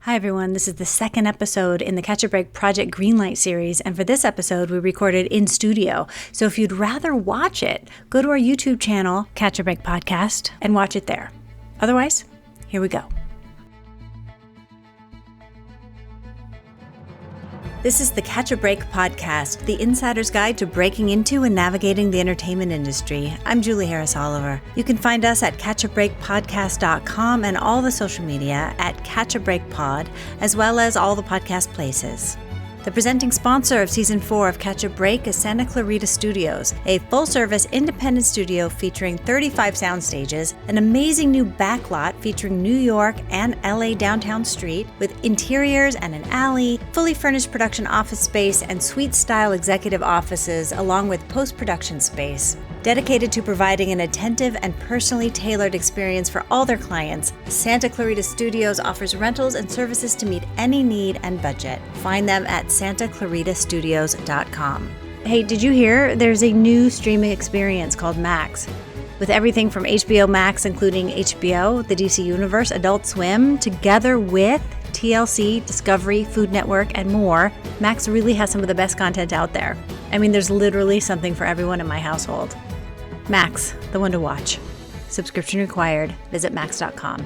Hi everyone, this is the second episode in the Catch a Break Project Greenlight series, and for this episode we recorded in studio. So if you'd rather watch it, go to our YouTube channel, Catch a Break Podcast, and watch it there. Otherwise, here we go. This is the Catch a Break Podcast, the insider's guide to breaking into and navigating the entertainment industry. I'm Julie Harris Oliver. You can find us at catchabreakpodcast.com and all the social media at catchabreakpod, as well as all the podcast places. The presenting sponsor of Season 4 of Catch a Break is Santa Clarita Studios, a full-service independent studio featuring 35 sound stages, an amazing new backlot featuring New York and LA downtown street, with interiors and an alley, fully furnished production office space, and suite-style executive offices, along with post-production space. Dedicated to providing an attentive and personally tailored experience for all their clients, Santa Clarita Studios offers rentals and services to meet any need and budget. Find them at santaclaritastudios.com. Hey, did you hear? There's a new streaming experience called Max, with everything from HBO Max, including HBO, the DC Universe, Adult Swim, together with TLC, Discovery, Food Network, and more. Max really has some of the best content out there. I mean, there's literally something for everyone in my household. Max, the one to watch. Subscription required. Visit max.com.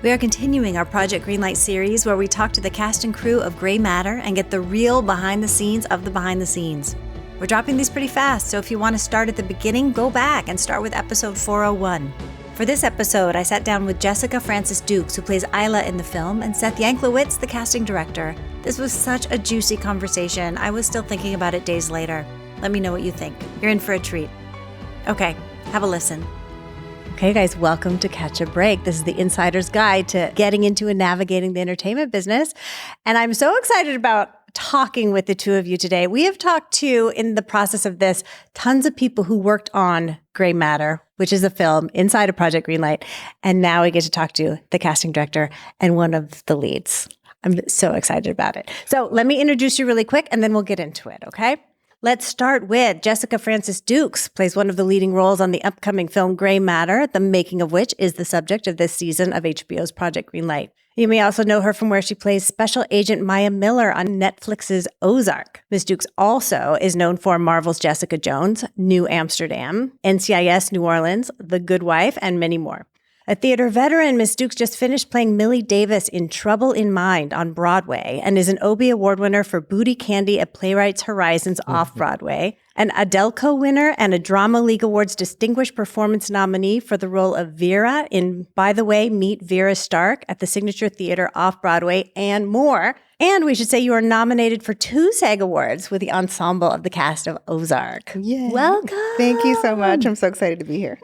We are continuing our Project Greenlight series where we talk to the cast and crew of Grey Matter and get the real behind the scenes of the behind the scenes. We're dropping these pretty fast, so if you want to start at the beginning, go back and start with episode 401. For this episode, I sat down with Jessica Francis Dukes, who plays Ayla in the film, and Seth Yanklewitz, the casting director. This was such a juicy conversation. I was still thinking about it days later. Let me know what you think. You're in for a treat. Okay, have a listen. Okay, guys, welcome to Catch a Break. This is the insider's guide to getting into and navigating the entertainment business. And I'm so excited about talking with the two of you today. We have talked to, in the process of this, tons of people who worked on Grey Matter, which is a film inside of Project Greenlight. And now we get to talk to the casting director and one of the leads. I'm so excited about it. So let me introduce you really quick and then we'll get into it, okay? Let's start with Jessica Francis Dukes, plays one of the leading roles on the upcoming film Grey Matter, the making of which is the subject of this season of HBO's Project Greenlight. You may also know her from where she plays Special Agent Maya Miller on Netflix's Ozark. Ms. Dukes also is known for Marvel's Jessica Jones, New Amsterdam, NCIS New Orleans, The Good Wife, and many more. A theater veteran, Ms. Dukes just finished playing Millie Davis in Trouble in Mind on Broadway and is an Obie Award winner for Booty Candy at Playwrights Horizons Off-Broadway, an Adelco winner and a Drama League Awards Distinguished Performance nominee for the role of Vera in By the Way, Meet Vera Stark at the Signature Theater Off-Broadway, and more. And we should say you are nominated for 2 SAG Awards with the ensemble of the cast of Ozark. Yeah. Welcome. Thank you so much. I'm so excited to be here.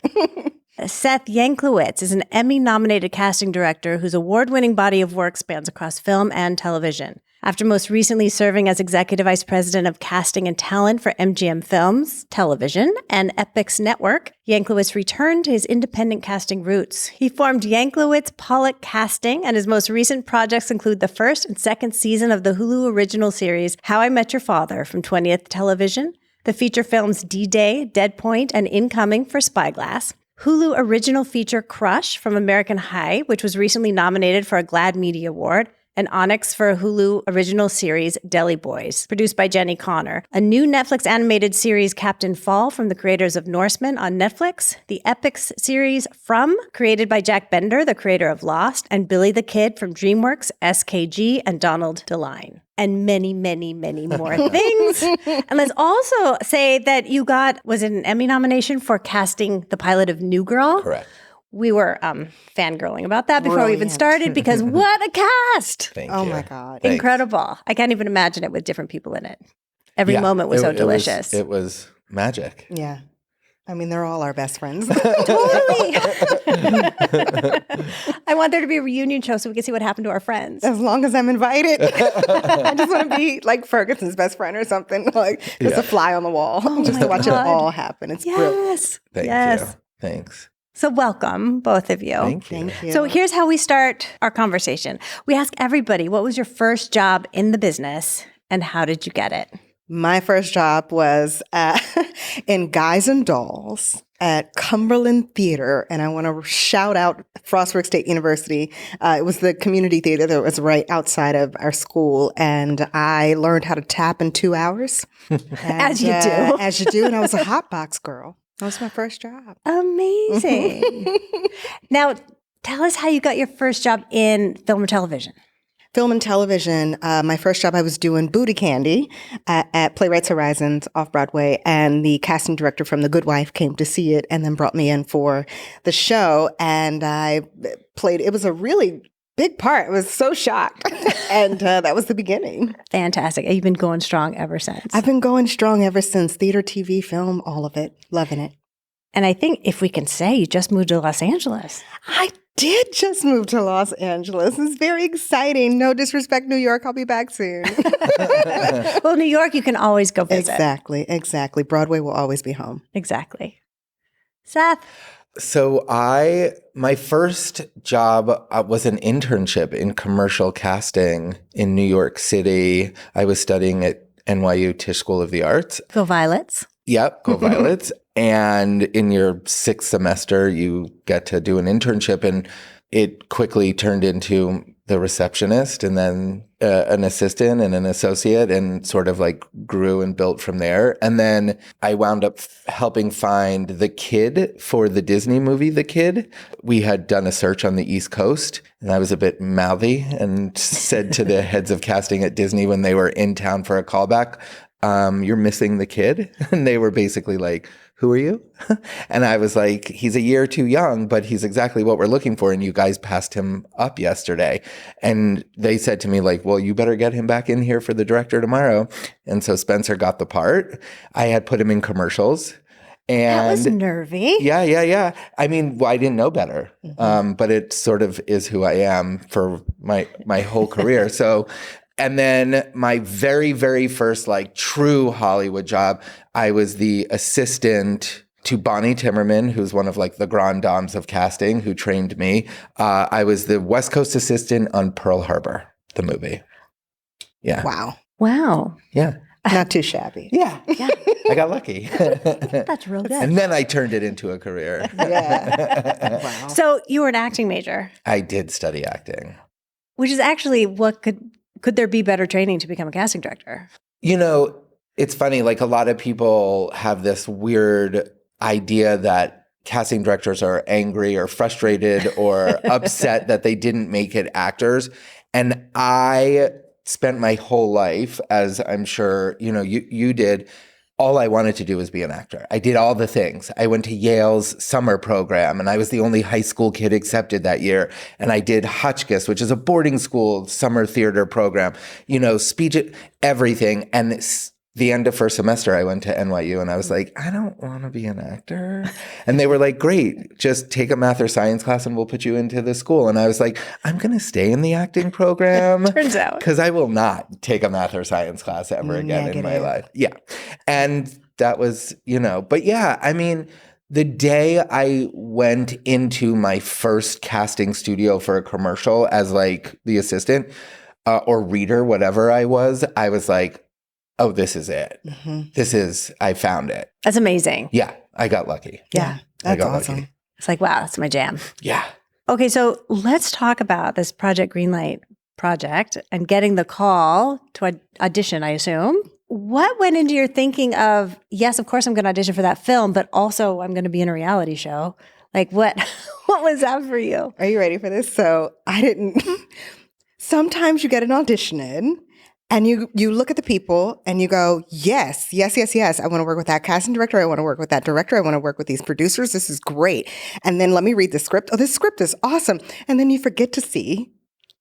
Seth Yanklewitz is an Emmy-nominated casting director whose award-winning body of work spans across film and television. After most recently serving as Executive Vice President of Casting and Talent for MGM Films, Television, and Epix Network, Yanklewitz returned to his independent casting roots. He formed Yanklewitz Pollock Casting, and his most recent projects include the first and second season of the Hulu original series How I Met Your Father from 20th Television, the feature films D-Day, Dead Point, and Incoming for Spyglass, Hulu original feature Crush from American High, which was recently nominated for a GLAAD Media Award, and Onyx for Hulu original series Deli Boys, produced by Jenny Connor. A new Netflix animated series Captain Fall from the creators of Norseman on Netflix. The Epix series From, created by Jack Bender, the creator of Lost, and Billy the Kid from DreamWorks, SKG, and Donald DeLine. And many, many, many more things. And let's also say that you was it an Emmy nomination for casting the pilot of New Girl? Correct. We were fangirling about that before we even started because what a cast! Thank Oh you. my God. Thanks. Incredible. I can't even imagine it with different people in it. Every moment was so delicious. It was magic. Yeah. I mean, they're all our best friends. Totally. I want there to be a reunion show so we can see what happened to our friends. As long as I'm invited. I just want to be like Ferguson's best friend or something. Like just a fly on the wall. Just to watch it all happen. It's brilliant. Thank you. Thanks. So welcome, both of you. Thank you. Thank you. So here's how we start our conversation. We ask everybody, what was your first job in the business and how did you get it? My first job was in Guys and Dolls. at Cumberland Theater, and I want to shout out Frostburg State University. It was the community theater that was right outside of our school, and I learned how to tap in 2 hours. And, As you do. As you do, and I was a hot box girl. That was my first job. Amazing. Now, tell us how you got your first job in film or television. Film and television. My first job, I was doing booty candy at Playwrights Horizons off Broadway, and the casting director from The Good Wife came to see it and then brought me in for the show, and I played. It was a really big part. I was so shocked, and that was the beginning. Fantastic. You've been going strong ever since. I've been going strong ever since. Theater, TV, film, all of it. Loving it. And I think if we can say you just moved to Los Angeles. I did just move to Los Angeles. It's very exciting. No disrespect, New York. I'll be back soon. Well, New York, you can always go visit. Exactly. Broadway will always be home. Exactly. Seth? So my first job was an internship in commercial casting in New York City. I was studying at NYU Tisch School of the Arts. Go Violets. Yep, go Violets. And in your 6th semester, you get to do an internship, and it quickly turned into the receptionist and then an assistant and an associate, and sort of like grew and built from there. And then I wound up helping find the kid for the Disney movie, The Kid. We had done a search on the East Coast, and I was a bit mouthy and said to the heads of casting at Disney when they were in town for a callback, you're missing the kid. And they were basically like, who are you? And I was like, he's a year too young, but he's exactly what we're looking for. And you guys passed him up yesterday. And they said to me like, well, you better get him back in here for the director tomorrow. And so Spencer got the part. I had put him in commercials. And that was nervy. Yeah. I mean, I didn't know better, but it sort of is who I am for my whole career. So, and then my very, very first like true Hollywood job, I was the assistant to Bonnie Timmerman, who's one of like the grand dames of casting, who trained me. I was the West Coast assistant on Pearl Harbor, the movie. Yeah. Wow. Yeah. Not too shabby. Yeah. I got lucky. That's real good. And then I turned it into a career. Yeah. Wow. So you were an acting major. I did study acting. Which is actually what could there be better training to become a casting director? You know, it's funny, like a lot of people have this weird idea that casting directors are angry or frustrated or upset that they didn't make it actors. And I spent my whole life, as I'm sure, you did, all I wanted to do was be an actor. I did all the things. I went to Yale's summer program, and I was the only high school kid accepted that year. And I did Hotchkiss, which is a boarding school summer theater program, speech, everything. And the end of first semester, I went to NYU, and I was like, I don't want to be an actor. And they were like, great, just take a math or science class and we'll put you into the school. And I was like, I'm going to stay in the acting program. Turns out. Because I will not take a math or science class ever again in my life. Yeah. And that was, but yeah, I mean, the day I went into my first casting studio for a commercial as like the assistant or reader, whatever I was like, oh, this is it. Mm-hmm. I found it. That's amazing. Yeah, I got lucky. Yeah, that's awesome. Lucky. It's like, wow, that's my jam. Yeah. Okay, so let's talk about this Project Greenlight project and getting the call to audition, I assume. What went into your thinking of, yes, of course I'm going to audition for that film, but also I'm going to be in a reality show? Like what was that for you? Are you ready for this? So I didn't. Sometimes you get an audition in, and you look at the people and you go, yes. I want to work with that casting director. I want to work with that director. I want to work with these producers. This is great. And then let me read the script. Oh, this script is awesome. And then you forget to see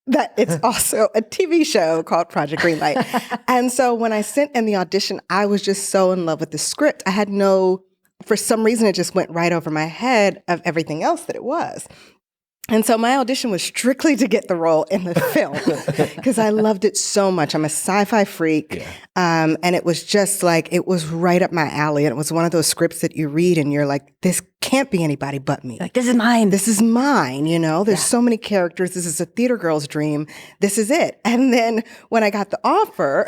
that it's also a TV show called Project Greenlight. And so when I sent in the audition, I was just so in love with the script. I had for some reason, it just went right over my head of everything else that it was. And so my audition was strictly to get the role in the film because I loved it so much. I'm a sci-fi freak. Yeah. And it was just like, it was right up my alley. And it was one of those scripts that you read and you're like, this can't be anybody but me. Like, this is mine. This is mine, There's so many characters. This is a theater girl's dream. This is it. And then when I got the offer,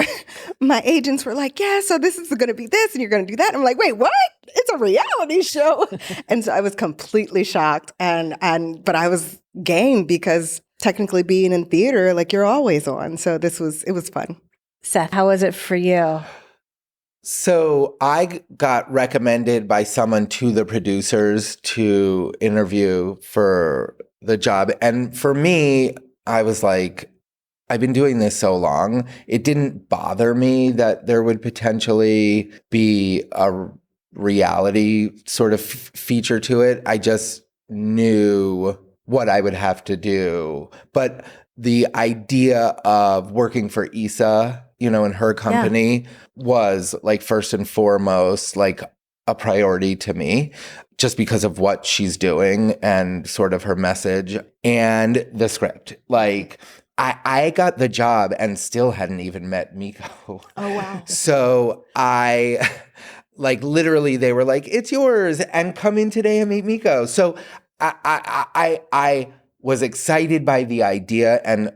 my agents were like, yeah, so this is going to be this and you're going to do that. And I'm like, wait, what? It's a reality show. And so I was completely shocked. But I was game because technically being in theater, like you're always on. So it was fun. Seth, how was it for you? So I got recommended by someone to the producers to interview for the job. And for me, I was like, I've been doing this so long. It didn't bother me that there would potentially be a reality sort of feature to it. I just knew what I would have to do. But the idea of working for Issa, in her company was like first and foremost like a priority to me just because of what she's doing and sort of her message and the script. Like I got the job and still hadn't even met Miko. Oh, wow. So I like literally they were like, it's yours and come in today and meet Miko. So I was excited by the idea and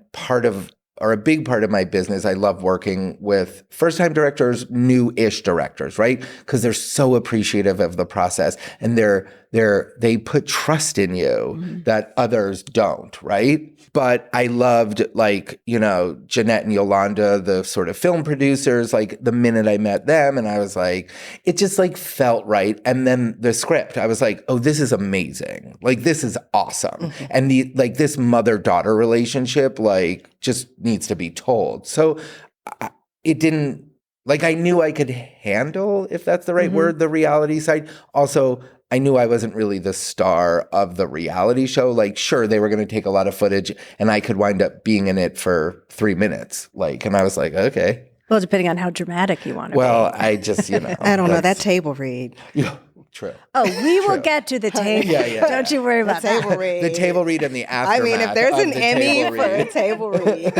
a big part of my business, I love working with first-time directors, new-ish directors, right? Because they're so appreciative of the process and they put trust in you that others don't, right? But I loved Jeanette and Yolanda, the sort of film producers, like the minute I met them and I was like, it just like felt right. And then the script, I was like, oh, this is amazing. Like, this is awesome. And this mother-daughter relationship, like just needs to be told. So it didn't, I knew I could handle, if that's the right word, the reality side. Also, I knew I wasn't really the star of the reality show. Like, sure, they were going to take a lot of footage and I could wind up being in it for 3 minutes. And I was like, okay. Well, depending on how dramatic you want to be. Well, I just, I don't know, that table read. Yeah, true. Oh, we will get to the table. Don't you worry about that. Table read. The table read and the aftermath. I mean, if there's an the Emmy table for a read. table read.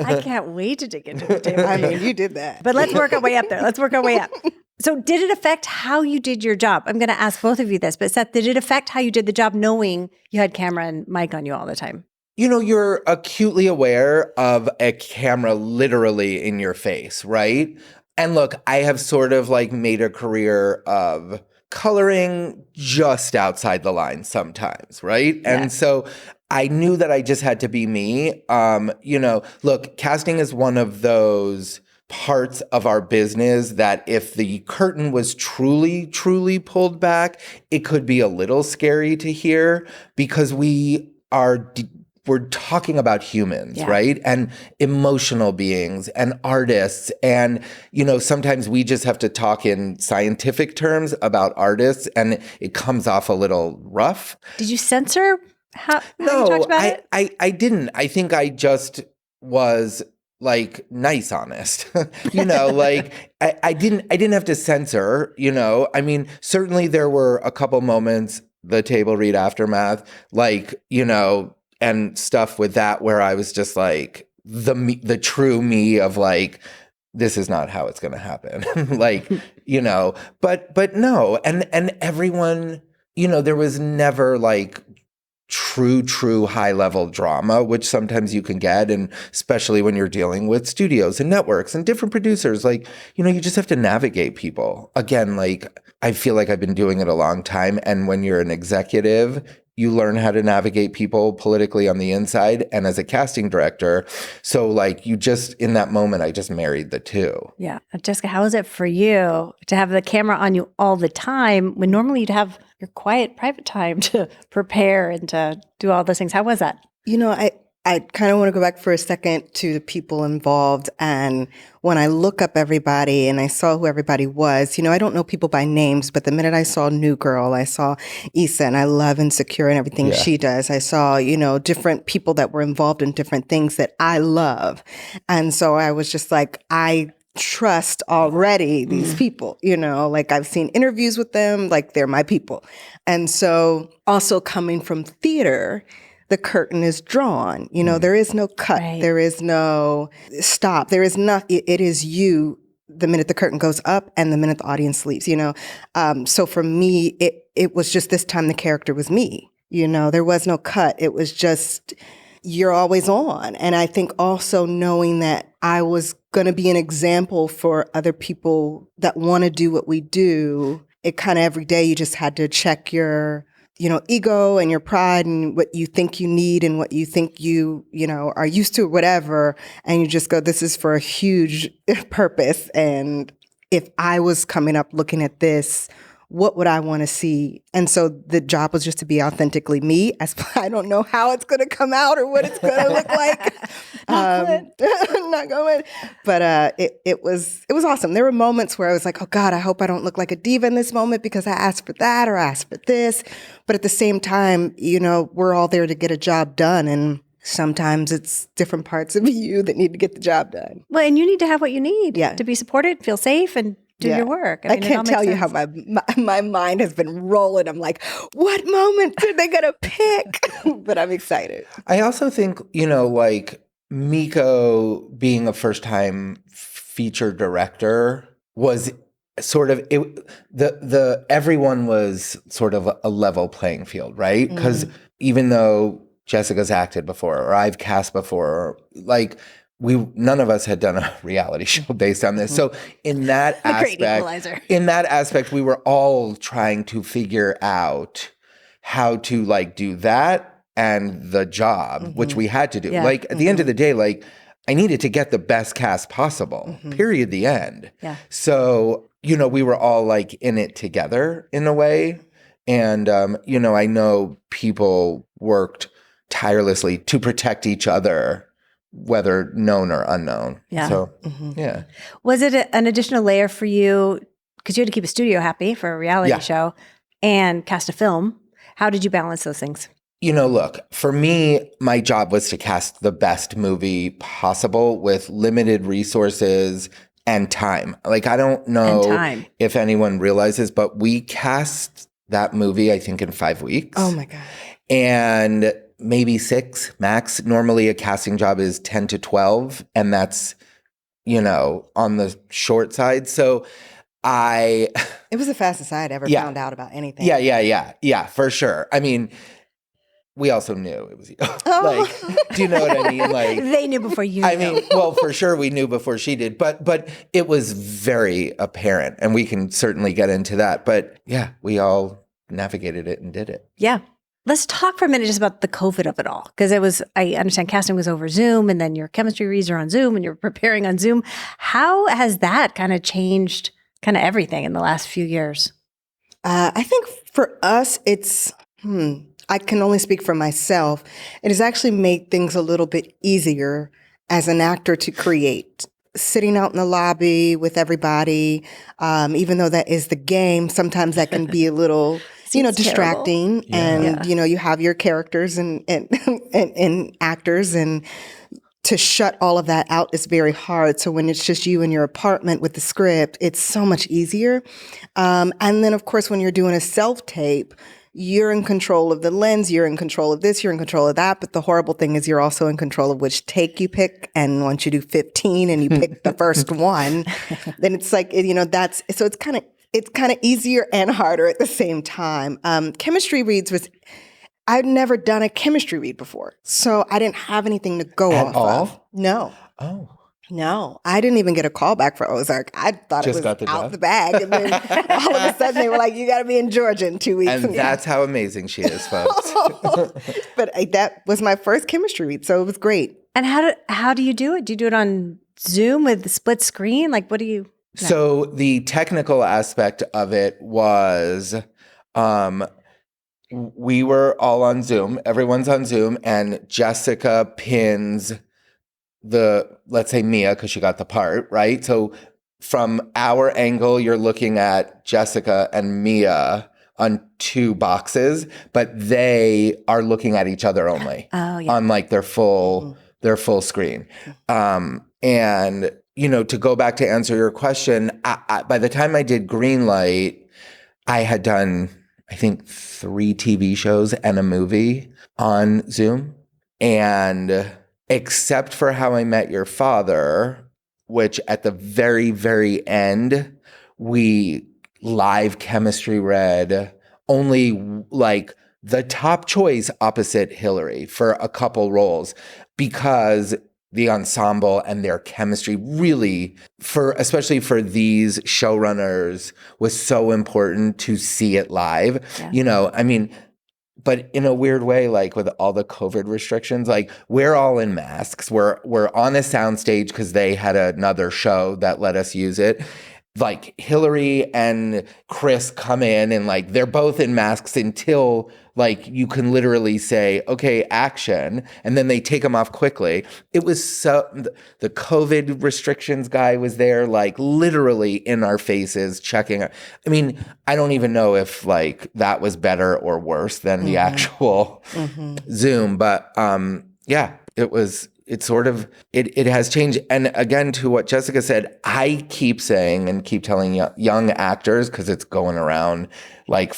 I can't wait to dig into the table read. I mean, you did that. But let's work our way up there. So did it affect how you did your job? I'm going to ask both of you this, but Seth, did it affect how you did the job knowing you had camera and mic on you all the time? You're acutely aware of a camera literally in your face, right? And look, I have sort of made a career of coloring just outside the line sometimes, right? Yeah. And so I knew that I just had to be me. Look, casting is one of those parts of our business that if the curtain was truly, truly pulled back, it could be a little scary to hear because we're talking about humans, right? And emotional beings and artists. And, sometimes we just have to talk in scientific terms about artists and it comes off a little rough. Did you censor how you talked about it? I didn't. I think I just was nice, honest, I didn't have to censor, I mean, certainly there were a couple moments, the table read aftermath, and stuff with that where I was just the true me of this is not how it's going to happen. But no. And everyone, there was never true high level drama, which sometimes you can get. And especially when you're dealing with studios and networks and different producers, you just have to navigate people. Again, I feel like I've been doing it a long time. And when you're an executive, you learn how to navigate people politically on the inside and as a casting director. So you just, in that moment, I just married the two. Yeah. Jessica, how is it for you to have the camera on you all the time when normally you'd have your quiet private time to prepare and to do all those things? How was that? I kind of want to go back for a second to the people involved. And when I look up everybody and I saw who everybody was, I don't know people by names, but the minute I saw New Girl, I saw Issa, and I love Insecure and everything she does. I saw, different people that were involved in different things that I love. And so I was just I trust already these people, I've seen interviews with them, they're my people. And so also coming from theater, the curtain is drawn. There is no cut. Right. There is no stop. There is not. It is you the minute the curtain goes up and the minute the audience leaves, So for me, it was just this time the character was me, there was no cut. It was just, you're always on. And I think also knowing that I was going to be an example for other people that want to do what we do, it kind of every day you just had to check your ego and your pride and what you think you need and what you think you are used to, whatever. And you just go, this is for a huge purpose. And if I was coming up looking at this, what would I want to see? And so the job was just to be authentically me. I don't know how it's going to come out or what it's going to look like. Not going. But it was awesome. There were moments where I was like, oh God, I hope I don't look like a diva in this moment because I asked for that or I asked for this. But at the same time, we're all there to get a job done. And sometimes it's different parts of you that need to get the job done. Well, and you need to have what you need to be supported, feel safe, and do your work. I can't tell you how my mind has been rolling. I'm like, what moment are they going to pick? But I'm excited. I also think, like Miko being a first-time feature director was sort of everyone was sort of a level playing field, right? Because even though Jessica's acted before or I've cast before, like none of us had done a reality show based on this. So in that aspect, we were all trying to figure out how to like do that and the job, which we had to do. Yeah. Like at the end of the day, like I needed to get the best cast possible, period, the end. Yeah. So, we were all like in it together in a way. And, I know people worked tirelessly to protect each other, whether known or unknown. Yeah. So, yeah. Was it an additional layer for you because you had to keep a studio happy for a reality show and cast a film? How did you balance those things? Look, for me, my job was to cast the best movie possible with limited resources and time. Like, I don't know if anyone realizes, but we cast that movie, I think, in 5 weeks. Oh my God. And maybe 6 max. Normally a casting job is 10 to 12. And that's, on the short side. So it was the fastest I had ever found out about anything. Yeah, for sure. I mean, we also knew it was you. Like, do you know what I mean? Like they knew before you. I mean, well, for sure we knew before she did, but it was very apparent, and we can certainly get into that. But yeah, we all navigated it and did it. Yeah. Let's talk for a minute just about the COVID of it all, because I understand casting was over Zoom, and then your chemistry reads are on Zoom, and you're preparing on Zoom. How has that kind of changed kind of everything in the last few years? I think for us, it's, I can only speak for myself. It has actually made things a little bit easier as an actor to create. Sitting out in the lobby with everybody, even though that is the game, sometimes that can be a little, distracting. And, you have your characters and actors, and to shut all of that out is very hard. So when it's just you in your apartment with the script, it's so much easier. And then, of course, when you're doing a self-tape, you're in control of the lens, you're in control of this, you're in control of that. But the horrible thing is you're also in control of which take you pick. And once you do 15 and you pick the first one, then it's like, so it's kind of easier and harder at the same time. Chemistry reads I'd never done a chemistry read before. So I didn't have anything to go off of. No. Oh. No, I didn't even get a call back for Ozark. I thought just it was out the bag. And then all of a sudden they were like, you got to be in Georgia in 2 weeks. And that's how amazing she is, folks. But that was my first chemistry read, so it was great. And how do you do it? Do you do it on Zoom with the split screen? Like, what do you... No. So the technical aspect of it was... we were all on Zoom. Everyone's on Zoom, and Jessica pins let's say Mia, because she got the part, right? So from our angle, you're looking at Jessica and Mia on 2 boxes, but they are looking at each other only on like their full screen. And, to go back to answer your question, by the time I did Greenlight, I had done, I think, 3 TV shows and a movie on Zoom. And except for How I Met Your Father, which at the very, very end, we live chemistry read only like the top choice opposite Hillary for a couple roles because the ensemble and their chemistry really, especially for these showrunners, was so important to see it live. Yeah. I mean, but in a weird way, like with all the COVID restrictions, like we're all in masks. We're on a soundstage because they had another show that let us use it. Like Hillary and Chris come in and like they're both in masks until like you can literally say, okay, action. And then they take them off quickly. It was the COVID restrictions guy was there like literally in our faces checking. I mean, I don't even know if like that was better or worse than the actual Zoom. But yeah, it has changed. And again, to what Jessica said, I keep saying and keep telling young actors, because it's going around like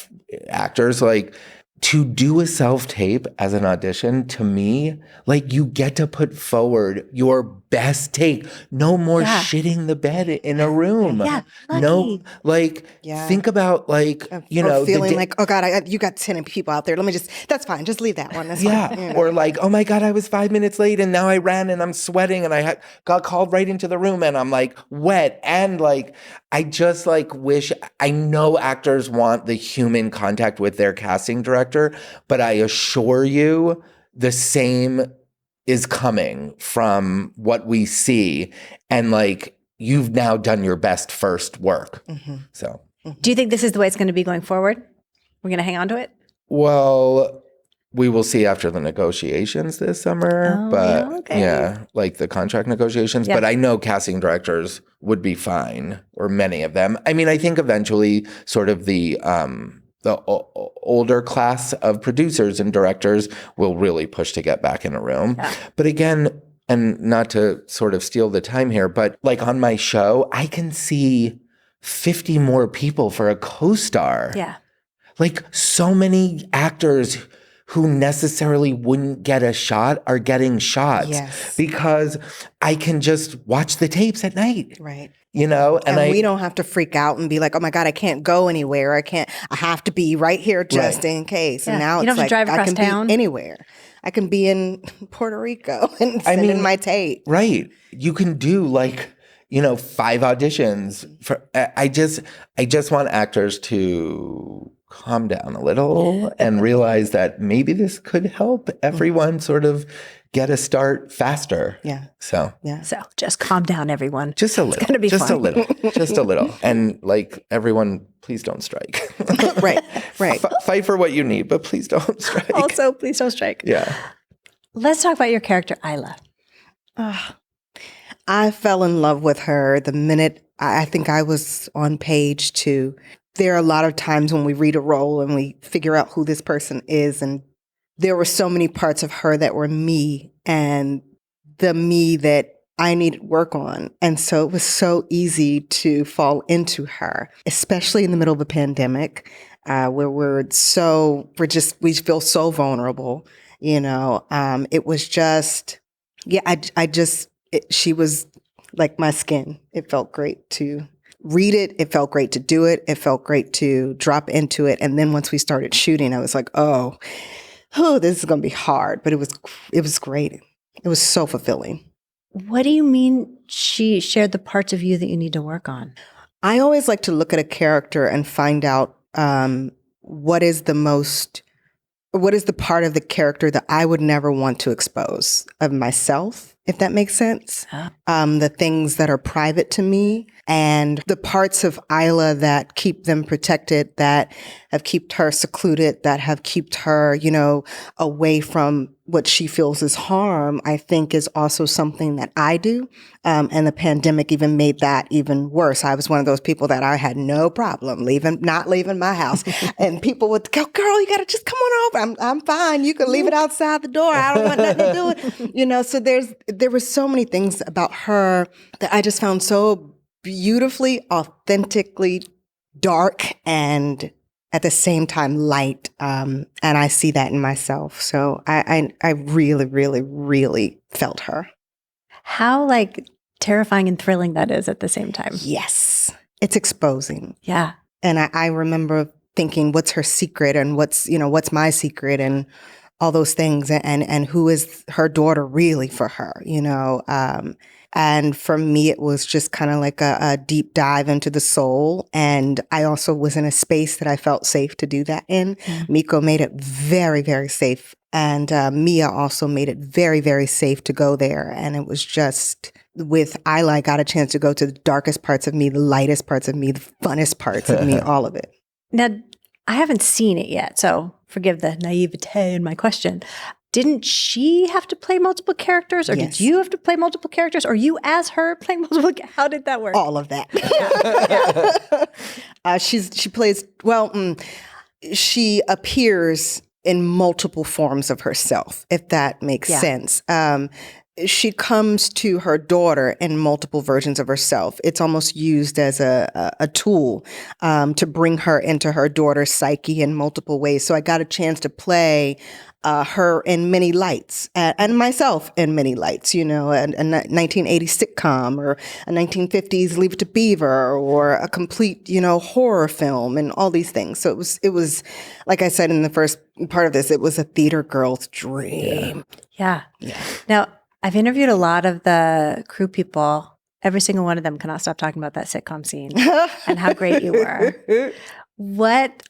actors, like to do a self-tape as an audition, to me, like you get to put forward your best take. No more shitting the bed in a room. Yeah, no, like think about like, feeling like, oh God, you got 10 people out there. That's fine. Just leave that one. That's fine. Or like, oh my God, I was 5 minutes late and now I ran and I'm sweating and I got called right into the room and I'm like wet. And like, I just like wish, I know actors want the human contact with their casting director, but I assure you the same is coming from what we see. And like, you've now done your best first work. So, do you think this is the way it's going to be going forward? We're going to hang on to it? Well, we will see after the negotiations this summer, like the contract negotiations. Yeah. But I know casting directors would be fine, or many of them. I mean, I think eventually sort of the older class of producers and directors will really push to get back in a room. Yeah. But again, and not to sort of steal the time here, but like on my show, I can see 50 more people for a co-star. Yeah. Like so many actors who necessarily wouldn't get a shot are getting shots because I can just watch the tapes at night. Right. And we don't have to freak out and be like, oh my God, I can't go anywhere. I have to be right here just in case. Yeah. And now you don't have to drive across town. Be anywhere. I can be in Puerto Rico and send in my tape. Right. You can do like, 5 auditions. I just want actors to calm down a little and realize that maybe this could help everyone sort of get a start faster. Yeah. So just calm down, everyone. Just a little. It's going to be just fun. a little. Just a little. And like everyone, please don't strike. Right. Fight for what you need, but please don't strike. Also, please don't strike. Yeah. Let's talk about your character, Ayla. I fell in love with her the minute I think I was on page 2. There are a lot of times when we read a role and we figure out who this person is, and there were so many parts of her that were me and the me that I needed work on. And so it was so easy to fall into her, especially in the middle of a pandemic, where we feel so vulnerable, it was just, she was like my skin. It felt great to read it. It felt great to do it. It felt great to drop into it. And then once we started shooting, I was like, oh, this is going to be hard. But it was great. It was so fulfilling. What do you mean she shared the parts of you that you need to work on? I always like to look at a character and find out what is the part of the character that I would never want to expose of myself, if that makes sense. The things that are private to me and the parts of Ayla that keep them protected, that have kept her secluded, that have kept her, away from what she feels is harm, I think is also something that I do. And the pandemic even made that even worse. I was one of those people that I had no problem not leaving my house. And people would go, girl, you got to just come on over. I'm fine. You can leave it outside the door. I don't want nothing to do with it. So there were so many things about her that I just found so beautifully, authentically dark and at the same time light. And I see that in myself. So I really, really, really felt her. How terrifying and thrilling that is at the same time. Yes. It's exposing. Yeah. And I remember thinking, what's her secret and what's my secret and all those things and who is her daughter really for her, and for me, it was just kind of like a deep dive into the soul. And I also was in a space that I felt safe to do that in. Miko made it very, very safe. And Mia also made it very, very safe to go there. And it was just, with Ayla, I got a chance to go to the darkest parts of me, the lightest parts of me, the funnest parts of me, all of it. Now, I haven't seen it yet, so forgive the naivete in my question. Didn't she have to play multiple characters, or did you have to play multiple characters, or you as her playing multiple? How did that work? All of that. She appears in multiple forms of herself, if that makes sense. She comes to her daughter in multiple versions of herself. It's almost used as a tool to bring her into her daughter's psyche in multiple ways. So I got a chance to play her in many lights and myself in many lights, a 1980s sitcom or a 1950s Leave It to Beaver or a complete, horror film and all these things. So it was, like I said in the first part of this, it was a theater girl's dream. Yeah. Now, I've interviewed a lot of the crew people. Every single one of them cannot stop talking about that sitcom scene and how great you were.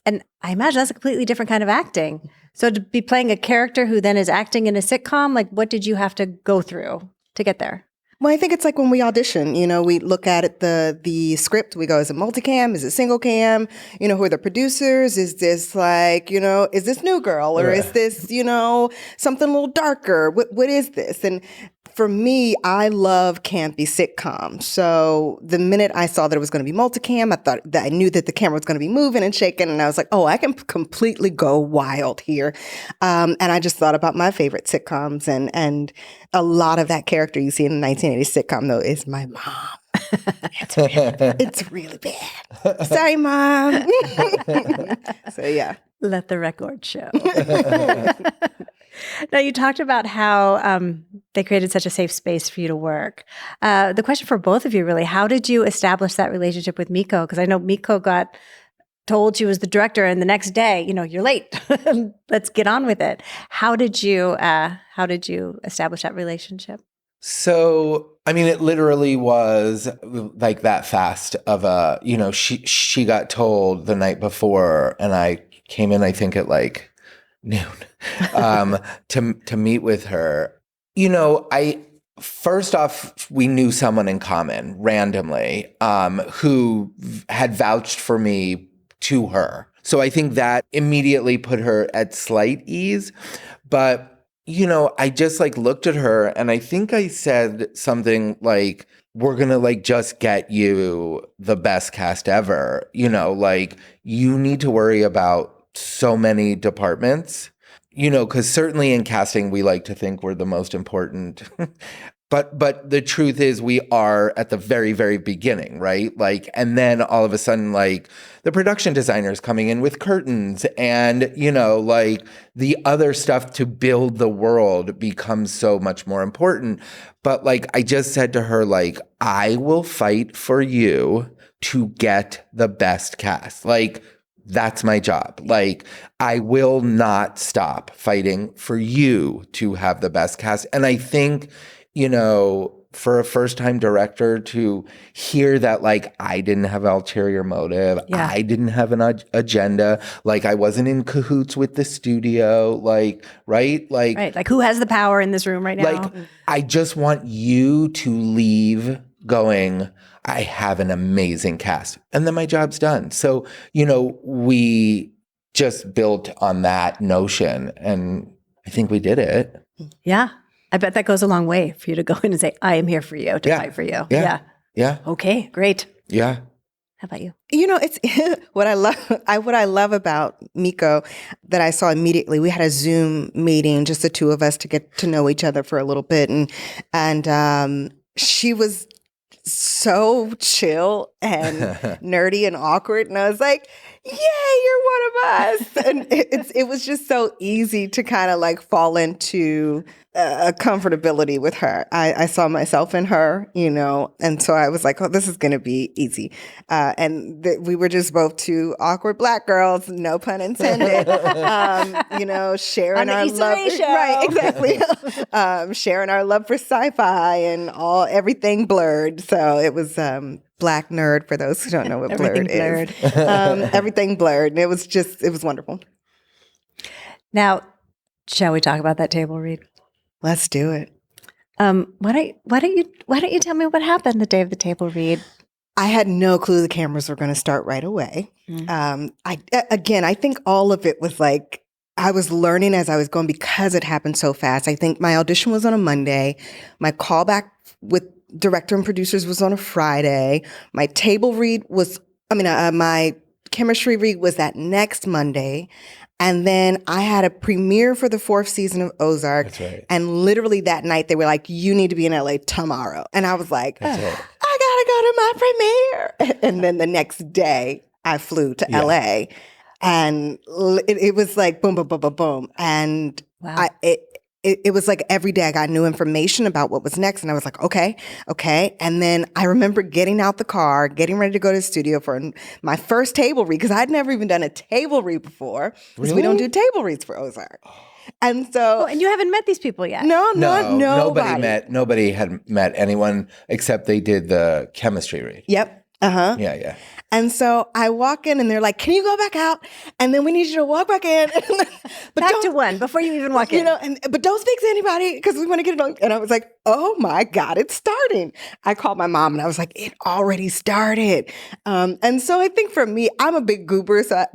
And I imagine that's a completely different kind of acting. So to be playing a character who then is acting in a sitcom, like what did you have to go through to get there? Well, I think it's like when we audition, we look at it, the script, we go, is it multicam? Is it single cam? Who are the producers? Is this is this New Girl? Or is this, something a little darker? What is this? And for me, I love campy sitcoms. So the minute I saw that it was going to be multicam, I knew that the camera was going to be moving and shaking. And I was like, oh, I can completely go wild here. And I just thought about my favorite sitcoms. And a lot of that character you see in a 1980s sitcom, though, is my mom. It's really bad. Sorry, Mom. So, yeah. Let the record show. Now, you talked about how they created such a safe space for you to work. The question for both of you, really, how did you establish that relationship with Miko? Because I know Miko got told she was the director, and the next day, you're late. Let's get on with it. How did you establish that relationship? So, it literally was like that fast of she got told the night before, and I came in, I think at like noon, to meet with her. First off, we knew someone in common randomly, who had vouched for me to her. So I think that immediately put her at slight ease. But I just looked at her and I think I said something like, we're going to just get you the best cast ever. You need to worry about so many departments, because certainly in casting, we like to think we're the most important. But the truth is we are at the very, very beginning, right? And then all of a sudden, the production designer's coming in with curtains and, the other stuff to build the world becomes so much more important. But I just said to her, I will fight for you to get the best cast. That's my job. I will not stop fighting for you to have the best cast. And I think, for a first-time director to hear that, I didn't have ulterior motive. Yeah. I didn't have an agenda. I wasn't in cahoots with the studio. Right? Right. Who has the power in this room right now? I just want you to leave going, I have an amazing cast. And then my job's done. So, we just built on that notion and I think we did it. Yeah. I bet that goes a long way for you to go in and say, I am here for you, to fight for you. Yeah. Okay, great. Yeah. How about you? It's what I love about Miko that I saw immediately. We had a Zoom meeting, just the two of us, to get to know each other for a little bit. And she was so chill and nerdy and awkward. And I was like, yay, you're one of us. And it was just so easy to kind of like fall into a comfortability with her. I saw myself in her, you know, and so I was like, oh, this is going to be easy. We were just both two awkward Black girls, no pun intended, you know, sharing our love. Right, exactly. Sharing our love for sci-fi and everything blurred. So it was Black nerd for those who don't know what blurred is. Everything blurred. And it was wonderful. Now, shall we talk about that table read? Let's do it. Why don't you tell me what happened the day of the table read? I had no clue the cameras were going to start right away. I think all of it was like, I was learning as I was going because it happened so fast. I think my audition was on a Monday. My callback with director and producers was on a Friday. My table read my chemistry read was that next Monday. And then I had a premiere for the 4th season of Ozark. That's right. And literally that night they were like, you need to be in LA tomorrow. And I was like, That's right. I gotta go to my premiere. And then the next day I flew to LA. And it was like boom, boom, boom, boom, boom. And wow. It was like every day I got new information about what was next. And I was like, okay. And then I remember getting out the car, getting ready to go to the studio for my first table read, because I'd never even done a table read before. Because we don't do table reads for Ozark. And so... and you haven't met these people yet. No, nobody. Nobody had met anyone except they did the chemistry read. Yep. Uh-huh. Yeah. And so I walk in and they're like, can you go back out? And then we need you to walk back in. But back to one before you even walk in. You know, but don't speak to anybody because we want to get it on. And I was like, oh my God, it's starting. I called my mom and I was like, it already started. And so I think for me, I'm a big goober. So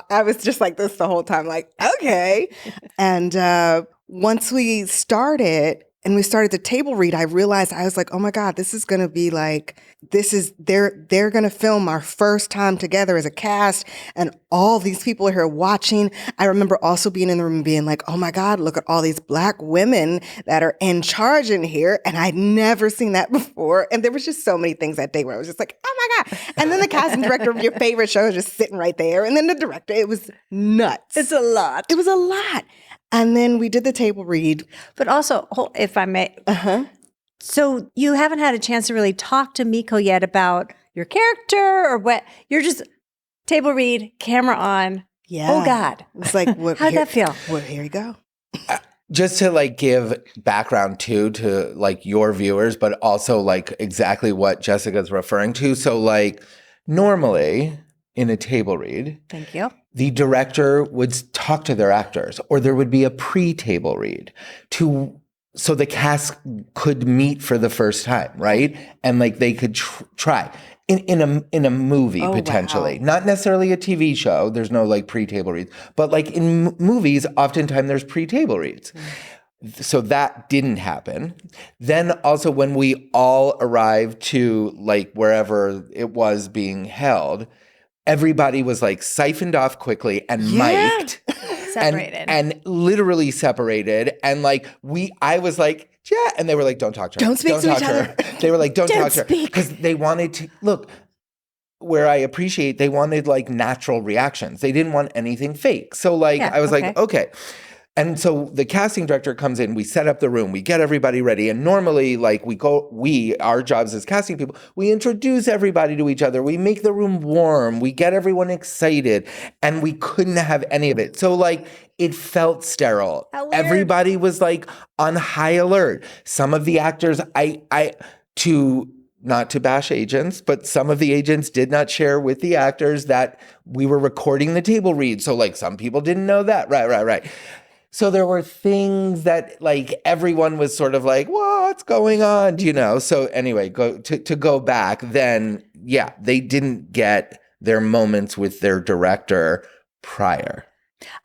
I was just like this the whole time, like, okay. And once we started, and we started the table read, I realized, I was like, oh my God, this is going to be like, they're going to film our first time together as a cast. And all these people are here watching. I remember also being in the room and being like, oh my God, look at all these Black women that are in charge in here. And I'd never seen that before. And there was just so many things that day where I was just like, oh my God. And then the casting director of your favorite show is just sitting right there. And then the director, it was nuts. It's a lot. It was a lot. And then we did the table read. But also, if I may, so you haven't had a chance to really talk to Miko yet about your character or what? You're just table read, camera on. Yeah. Oh God. It's like, how'd that feel? Well, here you go. Just to like give background too to like your viewers, but also like exactly what Jessica's referring to. So like normally in a table read, thank you, the director would talk to their actors, or there would be a pre-table read so the cast could meet for the first time, right? And like they could try in a movie potentially, not necessarily a TV show. There's no like pre-table reads, but like in movies, oftentimes there's pre-table reads. So that didn't happen. Then also when we all arrived to like wherever it was being held, everybody was like siphoned off quickly and mic'd. Separated. And literally separated. And like I was like, yeah. And they were like, don't talk to her. Don't speak to each other. They were like, don't talk to her. Because they wanted to, look, where I appreciate, they wanted like natural reactions. They didn't want anything fake. So like, I was like, okay. And so the casting director comes in, we set up the room, we get everybody ready. And normally like our jobs as casting people, we introduce everybody to each other. We make the room warm. We get everyone excited, and we couldn't have any of it. So like it felt sterile. Everybody was like on high alert. Some of the actors, not to bash agents, but some of the agents did not share with the actors that we were recording the table read. So like some people didn't know that. Right. So there were things that like everyone was sort of like, what's going on? You know? So anyway, to go back then, yeah, they didn't get their moments with their director prior.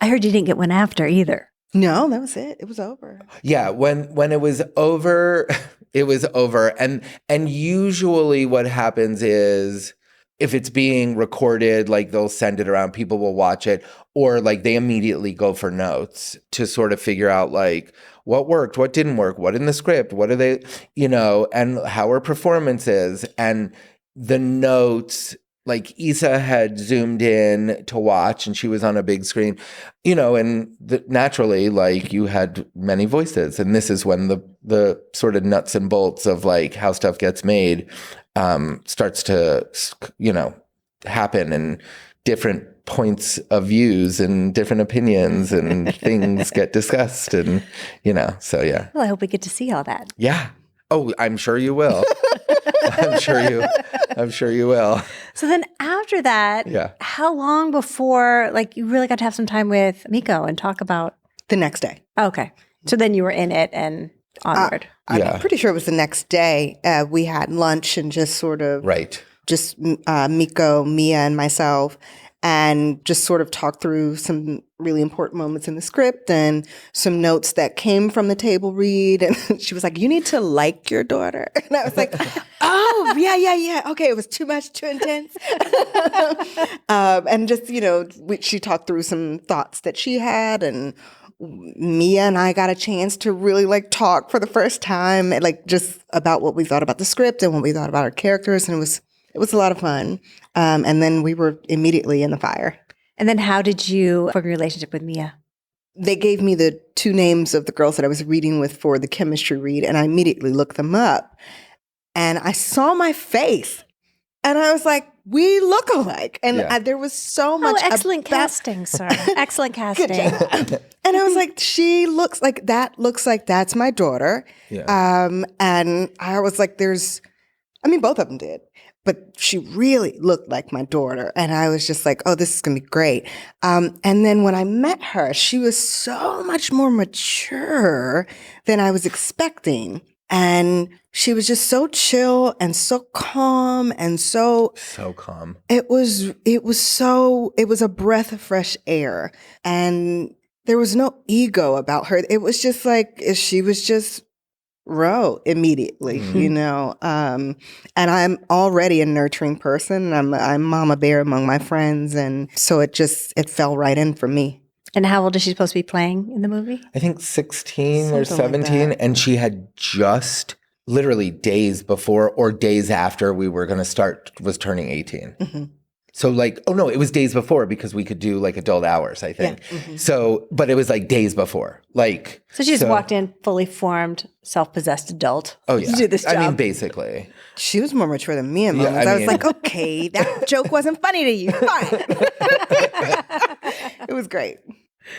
I heard you didn't get one after either. No, that was it. It was over. Yeah, when it was over, it was over. And usually what happens is if it's being recorded, like they'll send it around, people will watch it, or like they immediately go for notes to sort of figure out like what worked, what didn't work, what in the script, what are they, and how are performances. And the notes, like Issa had zoomed in to watch and she was on a big screen, and naturally, like you had many voices. And this is when the sort of nuts and bolts of like how stuff gets made starts to, happen, and different points of views and different opinions and things get discussed, and, so yeah. Well, I hope we get to see all that. Yeah. Oh, I'm sure you will. I'm sure you will. So then after that, how long before, like, you really got to have some time with Miko and talk about? The next day. Okay. So then you were in it and onward. I'm pretty sure it was the next day. We had lunch and just sort of just Miko, Mia, and myself, and just sort of talk through some really important moments in the script and some notes that came from the table read. And she was like, "You need to like your daughter." And I was like, "Oh, yeah. Okay, it was too much, too intense." And just, she talked through some thoughts that she had, and Mia and I got a chance to really like talk for the first time, like just about what we thought about the script and what we thought about our characters. And it was a lot of fun. And then we were immediately in the fire. And then how did you form your relationship with Mia? They gave me the 2 names of the girls that I was reading with for the chemistry read, and I immediately looked them up. And I saw my face, and I was like, we look alike. And there was so much. Excellent casting, sir. Excellent casting. Good job. And I was like, she looks like that's my daughter. Yeah. And I was like, both of them did. But she really looked like my daughter. And I was just like, oh, this is going to be great. And then when I met her, she was so much more mature than I was expecting. And she was just so chill and so calm and so calm. It was a breath of fresh air. And there was no ego about her. It was just like, she was just immediately, and I'm already a nurturing person. I'm mama bear among my friends. And so it fell right in for me. And how old is she supposed to be playing in the movie? I think 16 or 17. Like, and she had just literally days before or days after we were going to start was turning 18. Mm-hmm. So like, oh no, it was days before because we could do like adult hours, I think. Yeah. Mm-hmm. So, but it was like days before. Like, so she just walked in fully formed, self-possessed adult. Oh yeah. To do this job. I mean, basically. She was more mature than me in moments. I was like, okay, that joke wasn't funny to you. Fine. It was great.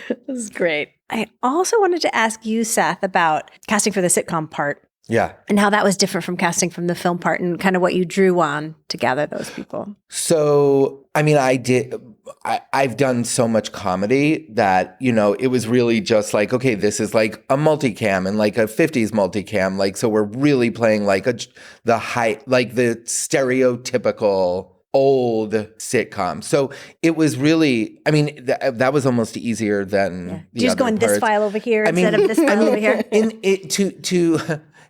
It was great. I also wanted to ask you, Seth, about casting for the sitcom part. Yeah. And how that was different from casting from the film part and kind of what you drew on to gather those people. So, I mean, I've done so much comedy that, it was really just like, okay, this is like a multicam and like a 50s multicam. Like, so we're really playing like the stereotypical old sitcom. So it was really, I mean, that was almost easier than the just other going parts. This file over here instead of this file over here.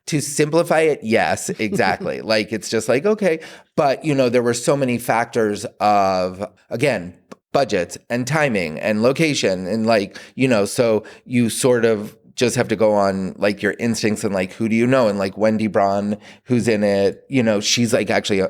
To simplify it, yes, exactly. Like, it's just like, okay. But, there were so many factors of, again, budgets and timing and location and like, so you sort of just have to go on like your instincts and like, who do you know? And like Wendy Braun, who's in it, she's like actually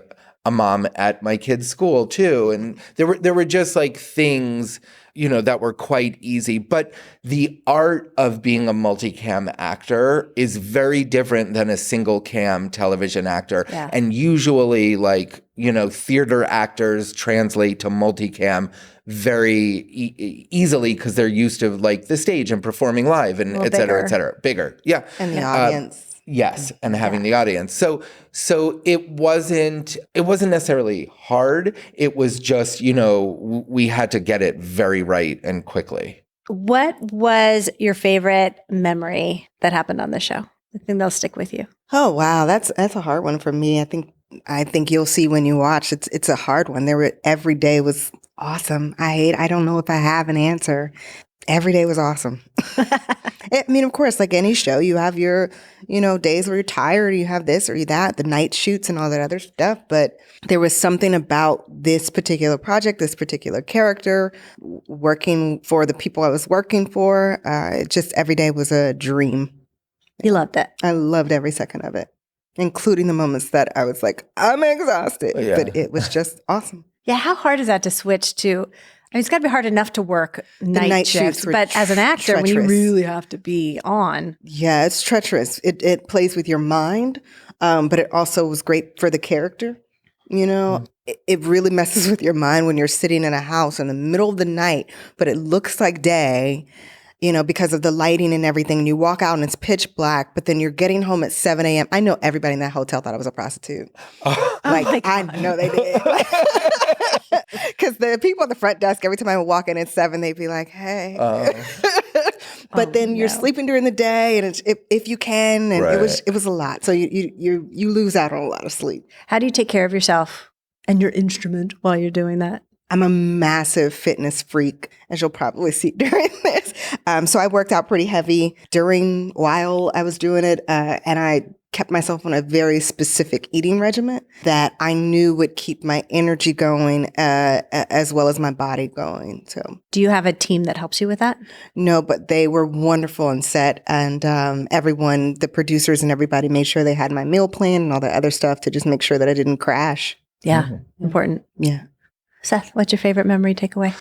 a mom at my kid's school too. And there were just like things, that were quite easy. But the art of being a multicam actor is very different than a single cam television actor. Yeah. And usually like, theater actors translate to multicam very easily because they're used to like the stage and performing live and et cetera, et cetera. Bigger. Yeah. And the audience. Yes, and having the audience. So it wasn't necessarily hard. It was just, we had to get it very right and quickly. What was your favorite memory that happened on the show? I think they'll stick with you. Oh wow, that's a hard one for me. I think you'll see when you watch. It's a hard one. Every day was awesome. I don't know if I have an answer. Every day was awesome. I mean, of course, like any show, you have your, days where you're tired, you have this or that, the night shoots and all that other stuff. But there was something about this particular project, this particular character, working for the people I was working for. Just every day was a dream. You loved it. I loved every second of it, including the moments that I was like, I'm exhausted. Yeah. But it was just awesome. Yeah, how hard is that to switch to? I mean, it's got to be hard enough to work night shifts, were but as an actor, when you treacherous. really have to be on. Yeah, it's treacherous. It plays with your mind, but it also was great for the character. You know, it really messes with your mind when you're sitting in a house in the middle of the night, but it looks like day, you know, because of the lighting and everything. And you walk out and it's pitch black, but then you're getting home at 7 a.m. I know everybody in that hotel thought I was a prostitute. I know they did. Because the people at the front desk, every time I would walk in at 7, they'd be like, hey. But then you're sleeping during the day, and it's, if you can, and it was a lot. So you lose out on a lot of sleep. How do you take care of yourself and your instrument while you're doing that? I'm a massive fitness freak, as you'll probably see during this. So I worked out pretty heavy while I was doing it, and I kept myself on a very specific eating regimen that I knew would keep my energy going as well as my body going. So, do you have a team that helps you with that? No, but they were wonderful on set, and everyone, the producers and everybody, made sure they had my meal plan and all the other stuff to just make sure that I didn't crash. Yeah, important. Yeah. Seth, what's your favorite memory takeaway?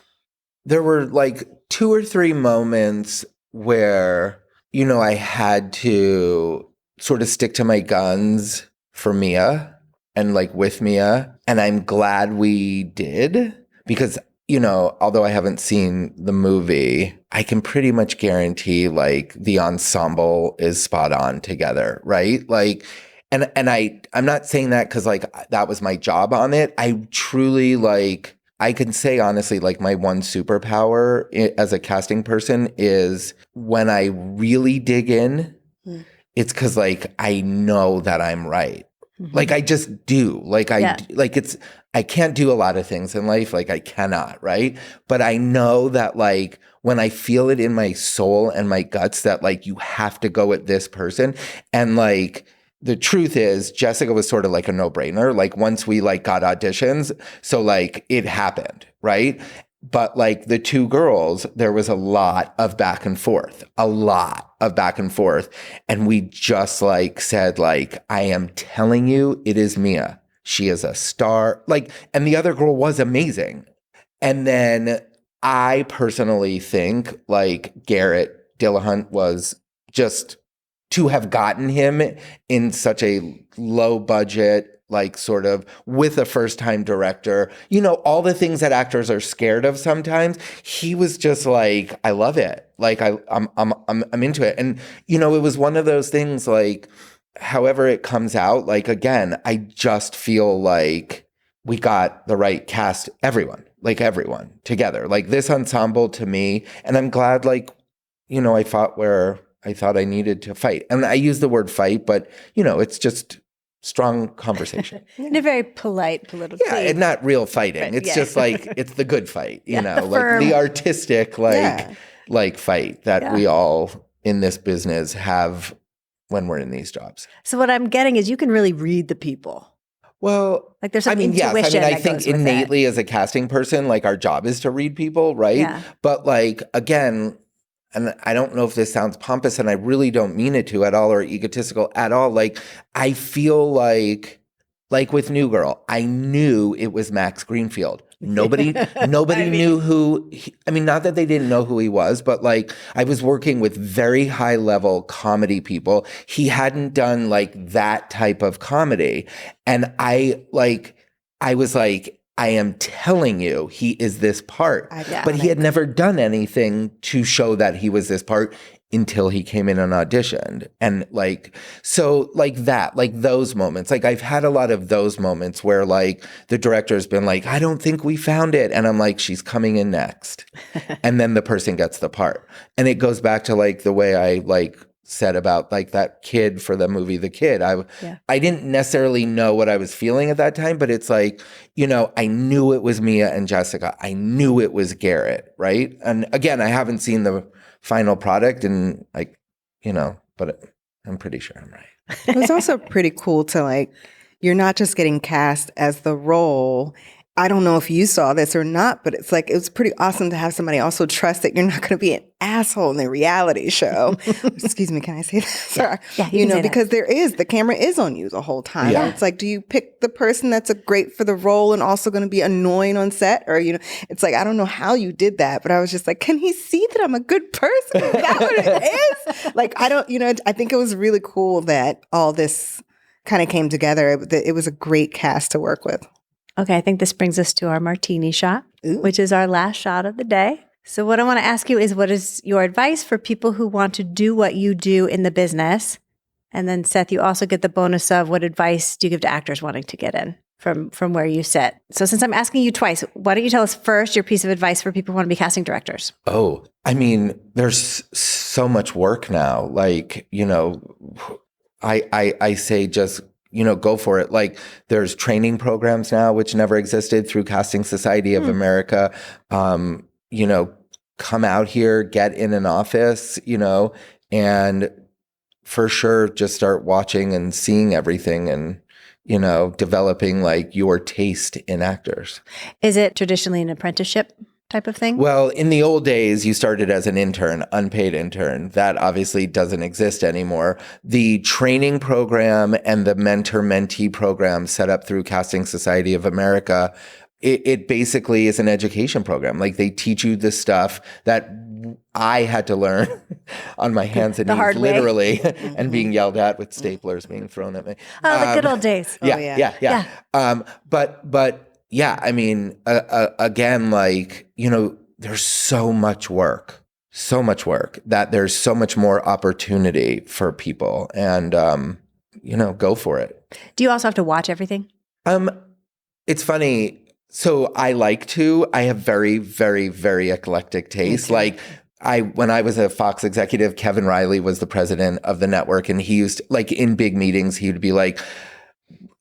There were like 2 or 3 moments where, you know, I had to sort of stick to my guns for Mia and like with Mia. And I'm glad we did because, you know, although I haven't seen the movie, I can pretty much guarantee like the ensemble is spot on together, right? Like, and I'm not saying that because like that was my job on it. I truly like, I can say honestly, like my one superpower as a casting person is when I really dig in, it's because like I know that I'm right. Like I just do. Like I can't do a lot of things in life. Like I cannot, right? But I know that like when I feel it in my soul and my guts that like you have to go with this person. And like the truth is Jessica was sort of like a no-brainer. Like once we like got auditions, so like it happened, right? But like the 2 girls, there was a lot of back and forth. And we just like said, like, I am telling you, it is Mia. She is a star. Like, and the other girl was amazing. And then I personally think like Garrett Dillahunt was just to have gotten him in such a low budget, like sort of with a first time director, you know, all the things that actors are scared of sometimes. He was just like, I love it. Like I'm into it. And, you know, it was one of those things like, however it comes out, like, again, I just feel like we got the right cast, everyone together, like this ensemble to me. And I'm glad, like, you know, I fought where I thought I needed to fight. And I use the word fight, but, you know, it's just strong conversation. In a very polite political. Yeah, and not real fighting. It's just like, it's the good fight, you know, like the artistic, like fight that we all in this business have when we're in these jobs. So what I'm getting is you can really read the people. Well, like there's some intuition. Yes. I mean, I that think goes with innately it. As a casting person, like our job is to read people, right? Yeah. But like, again, and I don't know if this sounds pompous and I really don't mean it to at all or egotistical at all. Like, I feel like with New Girl, I knew it was Max Greenfield. Nobody knew who, not that they didn't know who he was, but like I was working with very high level comedy people. He hadn't done like that type of comedy. And I was like, I am telling you, he is this part. But he had never done anything to show that he was this part until he came in and auditioned. And like, so like that, like those moments, like I've had a lot of those moments where like the director's been like, I don't think we found it. And I'm like, she's coming in next. And then the person gets the part. And it goes back to like the way I like said about like that kid for the movie The Kid. I didn't necessarily know what I was feeling at that time, but it's like, you know, I knew it was Mia and Jessica. I knew it was Garrett, right? And again, I haven't seen the final product and like, you know, but I'm pretty sure I'm right. It was also pretty cool to like, you're not just getting cast as the role. I don't know if you saw this or not, but it's like, it was pretty awesome to have somebody also trust that you're not going to be an asshole in the reality show. Excuse me, can I say that? Sorry. Yeah, you can say that. because the camera is on you the whole time. Yeah. And it's like, do you pick the person that's great for the role and also going to be annoying on set? Or, it's like, I don't know how you did that, but I was just like, can he see that I'm a good person? Is that what it is? Like, I don't, I think it was really cool that all this kind of came together. It was a great cast to work with. Okay, I think this brings us to our martini shot, Ooh. which is our last shot of the day. So what I want to ask you is, what is your advice for people who want to do what you do in the business? And then Seth, you also get the bonus of what advice do you give to actors wanting to get in from where you sit? So since I'm asking you twice, why don't you tell us first your piece of advice for people who want to be casting directors? Oh, I mean, there's so much work now. Like, I say just go for it. Like, there's training programs now, which never existed, through Casting Society of America. Come out here, get in an office, and for sure, just start watching and seeing everything and, developing like your taste in actors. Is it traditionally an apprenticeship type of thing? Well, in the old days, you started as an intern, unpaid intern. That obviously doesn't exist anymore. The training program and the mentor-mentee program set up through Casting Society of America, it basically is an education program. Like, they teach you the stuff that I had to learn on my hands and The knees, hard way. literally, and being yelled at with staplers being thrown at me. Oh, the good old days. Yeah. But yeah, I mean, again, like, there's so much work that there's so much more opportunity for people, and, go for it. Do you also have to watch everything? It's funny. So I have very, very, very eclectic taste. Like, when I was a Fox executive, Kevin Riley was the president of the network, and he used, like, in big meetings, he would be like,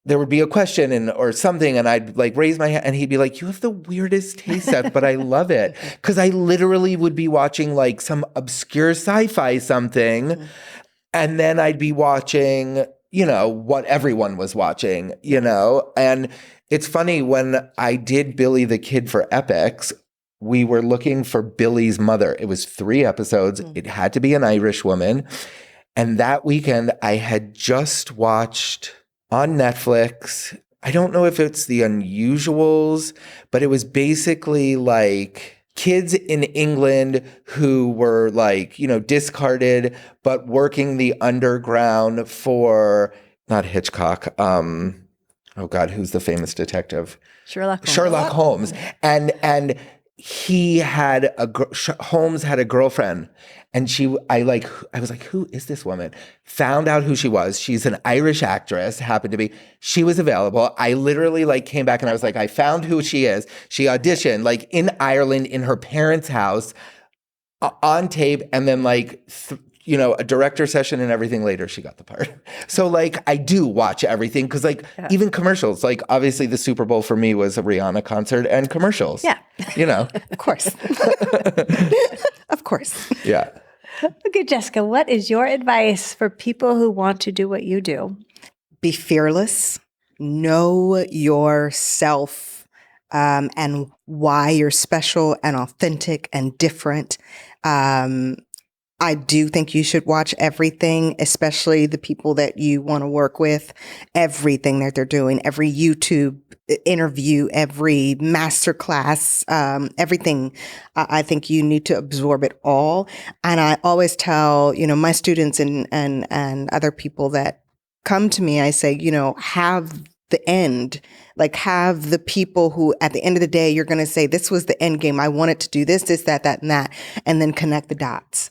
there would be a question or something, and I'd like raise my hand, and he'd be like, "You have the weirdest taste, Seth, but I love it." Because I literally would be watching like some obscure sci-fi something, and then I'd be watching, what everyone was watching, And it's funny, when I did Billy the Kid for Epics, we were looking for Billy's mother. It was 3 episodes. It had to be an Irish woman. And that weekend, I had just watched on Netflix, I don't know if it's The Unusuals, but it was basically like kids in England who were like, discarded, but working the underground for, not Hitchcock, oh God, who's the famous detective? Sherlock Holmes. Sherlock Holmes. And he had Holmes had a girlfriend, and I was like, who is this woman? Found out who she was. She's an Irish actress, happened to be. She was available. I literally came back and I was like, I found who she is. She auditioned in Ireland in her parents' house on tape, and then a director session and everything later, she got the part. So I do watch everything, because even commercials, obviously the Super Bowl for me was a Rihanna concert and commercials. Yeah. Of course. Of course. Yeah. Okay, Jessica, what is your advice for people who want to do what you do? Be fearless. Know yourself, and why you're special and authentic and different. I do think you should watch everything, especially the people that you want to work with, everything that they're doing, every YouTube interview, every masterclass, everything. I think you need to absorb it all. And I always tell, my students and other people that come to me, I say, have the end, have the people who at the end of the day, you're going to say, this was the end game. I wanted to do this, that, and that, and then connect the dots.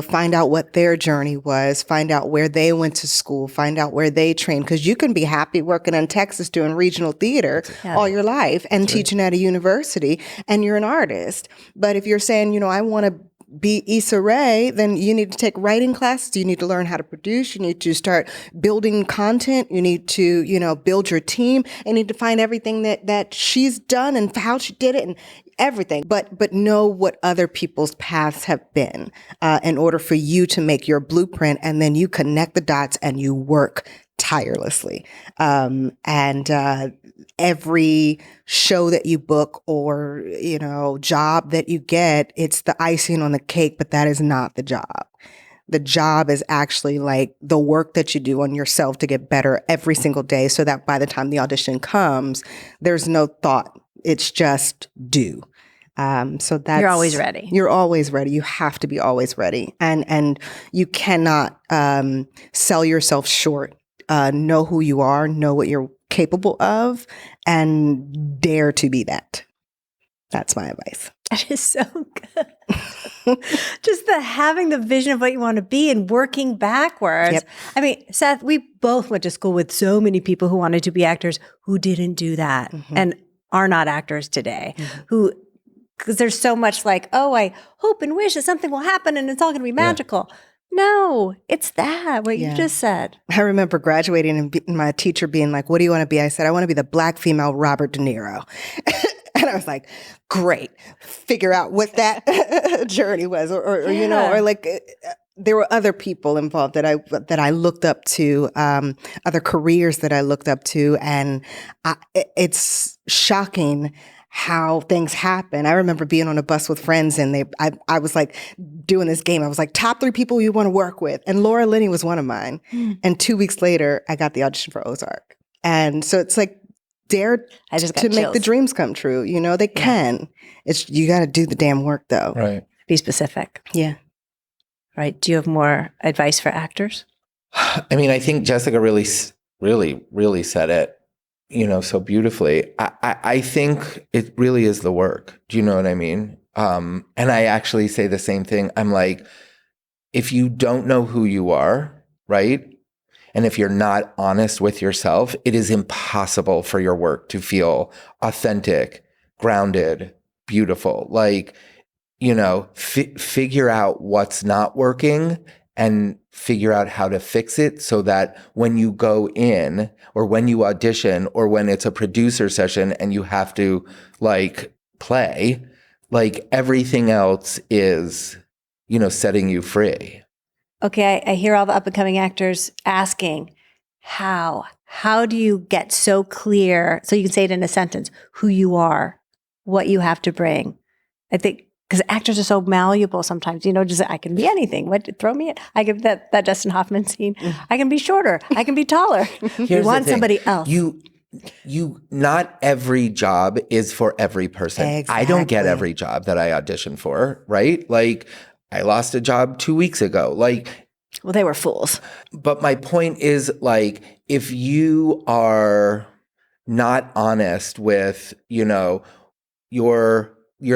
Find out what their journey was, find out where they went to school, find out where they trained. Because you can be happy working in Texas doing regional theater all your life and teaching at a university, and you're an artist. But if you're saying, I want to be Issa Rae, then you need to take writing classes. You need to learn how to produce. You need to start building content. You need to, build your team. You need to find everything that she's done and how she did it. And everything, but know what other people's paths have been in order for you to make your blueprint, and then you connect the dots and you work tirelessly. Every show that you book or, job that you get, it's the icing on the cake, but that is not the job. The job is actually like the work that you do on yourself to get better every single day so that by the time the audition comes, there's no thought. It's just do. So that's You're always ready. You're always ready. You have to be always ready. And you cannot sell yourself short. Know who you are, know what you're capable of, and dare to be that. That's my advice. That is so good. Just having the vision of what you want to be and working backwards. Yep. I mean, Seth, we both went to school with so many people who wanted to be actors who didn't do that and are not actors today, because there's so much like, oh, I hope and wish that something will happen and it's all going to be magical. No, it's what you just said. I remember graduating and my teacher being like, what do you want to be? I said, I want to be the Black female Robert De Niro. And I was like, great, figure out what that journey was. Or there were other people involved that I looked up to, other careers that I looked up to. And it's shocking how things happen. I remember being on a bus with friends and I was like doing this game. I was like, top 3 people you want to work with. And Laura Linney was one of mine. And 2 weeks later, I got the audition for Ozark. And so it's like, dare to make the dreams come true. They can. You got to do the damn work though. Right. Be specific. Yeah. Right. Do you have more advice for actors? I mean, I think Jessica really, really said it, so beautifully. I think it really is the work. Do you know what I mean? And I actually say the same thing. I'm like, if you don't know who you are, right? And if you're not honest with yourself, it is impossible for your work to feel authentic, grounded, beautiful. Like, figure out what's not working and figure out how to fix it so that when you go in or when you audition or when it's a producer session and you have to play, everything else is, setting you free. Okay, I hear all the up-and-coming actors asking, how do you get so clear, so you can say it in a sentence, who you are, what you have to bring? I think, because actors are so malleable sometimes, just I can be anything. Throw me in. I can, that Dustin Hoffman scene, I can be shorter, I can be taller. You want somebody else. You not every job is for every person. Exactly. I don't get every job that I audition for, right? I lost a job 2 weeks ago. Well, they were fools. But my point is, if you are not honest with, your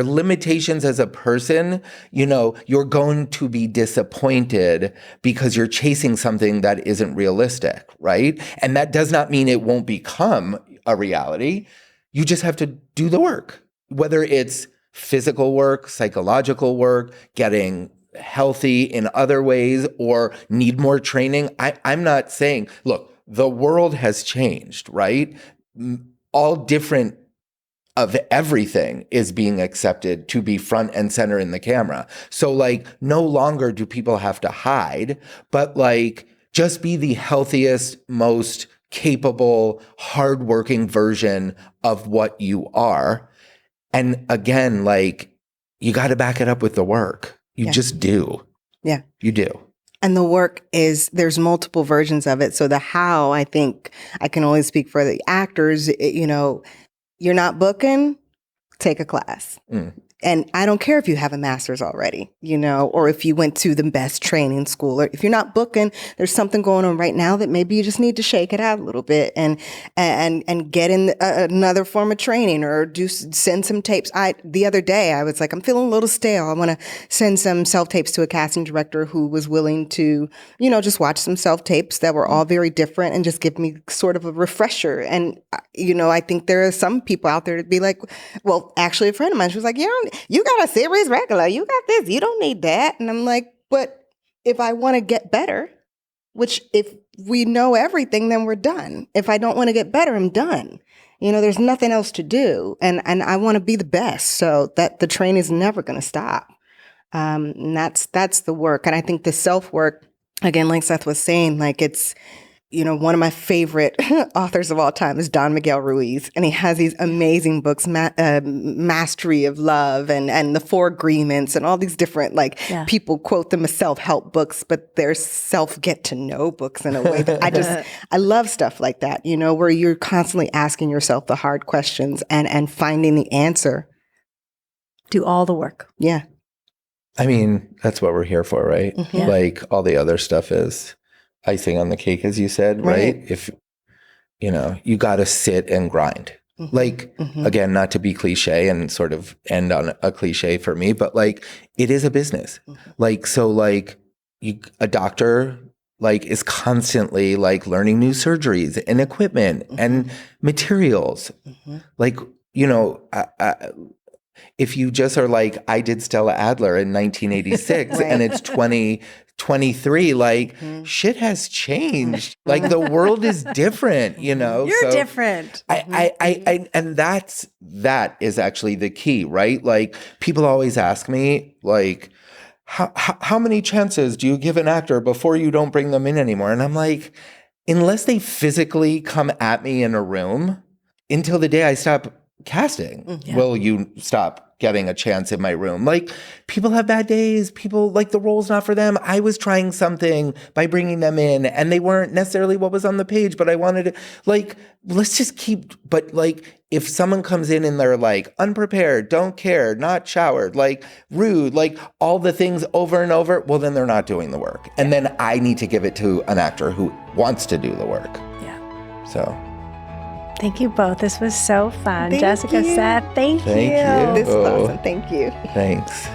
limitations as a person, you're going to be disappointed because you're chasing something that isn't realistic, right? And that does not mean it won't become a reality. You just have to do the work, whether it's physical work, psychological work, getting healthy in other ways, or need more training. I'm not saying, look, the world has changed, right? All different of everything is being accepted to be front and center in the camera. So no longer do people have to hide, but just be the healthiest, most capable, hardworking version of what you are. And again, you got to back it up with the work. You just do. Yeah. You do. And the work there's multiple versions of it. So the how, I think I can only speak for the actors, you're not booking, take a class. And I don't care if you have a master's already, or if you went to the best training school, or if you're not booking, there's something going on right now that maybe you just need to shake it out a little bit and get in another form of training or send some tapes. The other day I was like, I'm feeling a little stale. I want to send some self-tapes to a casting director who was willing to, just watch some self-tapes that were all very different and just give me sort of a refresher. And, I think there are some people out there to be like, well, actually a friend of mine, she was like, you got a series regular. You got this. You don't need that. And I'm like, but if I want to get better, which if we know everything, then we're done. If I don't want to get better, I'm done. There's nothing else to do. And I want to be the best, so that the train is never going to stop. And that's the work. And I think the self-work, again, like Seth was saying, like it's, one of my favorite authors of all time is Don Miguel Ruiz. And he has these amazing books, Mastery of Love and The Four Agreements and all these different, people quote them as self-help books, but they're self-get-to-know books in a way that I love stuff like that, where you're constantly asking yourself the hard questions and finding the answer. Do all the work. Yeah. I mean, that's what we're here for, right? Mm-hmm. Yeah. Like all the other stuff is icing on the cake, as you said, right? If, you got to sit and grind. Mm-hmm. Like, again, not to be cliche and sort of end on a cliche for me, but like, it is a business. Mm-hmm. Like, so like a doctor, like is constantly like learning new surgeries and equipment and materials. Like, if you just are like, I did Stella Adler in 1986 and it's 2023, like shit has changed. Like the world is different, You're different. And that is actually the key, right? Like people always ask me like, how many chances do you give an actor before you don't bring them in anymore? And I'm like, unless they physically come at me in a room until the day I stop casting, will you stop getting a chance in my room? Like people have bad days. People like the role's not for them. I was trying something by bringing them in and they weren't necessarily what was on the page, but I wanted to like, let's just keep, but like if someone comes in and they're like unprepared, don't care, not showered, like rude, like all the things over and over, well, then they're not doing the work. And then I need to give it to an actor who wants to do the work. Yeah. So. Thank you both. This was so fun. Thank Jessica, you. Seth, thank you. This is awesome. Thank you. Thanks.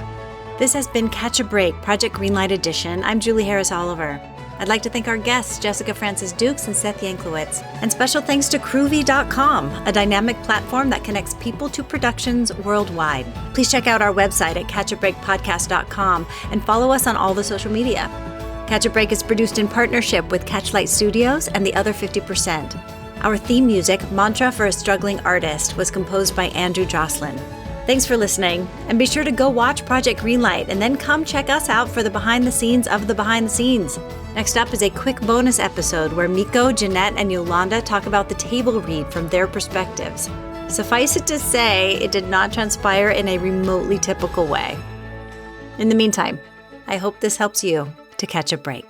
This has been Catch a Break, Project Greenlight Edition. I'm Julie Harris Oliver. I'd like to thank our guests, Jessica Francis Dukes and Seth Yanklewitz. And special thanks to Groovy.com, a dynamic platform that connects people to productions worldwide. Please check out our website at catchabreakpodcast.com and follow us on all the social media. Catch a Break is produced in partnership with Catchlight Studios and the Other 50%. Our theme music, Mantra for a Struggling Artist, was composed by Andrew Jocelyn. Thanks for listening, and be sure to go watch Project Greenlight and then come check us out for the behind the scenes of the behind the scenes. Next up is a quick bonus episode where Miko, Jeanette, and Yolanda talk about the table read from their perspectives. Suffice it to say, it did not transpire in a remotely typical way. In the meantime, I hope this helps you to catch a break.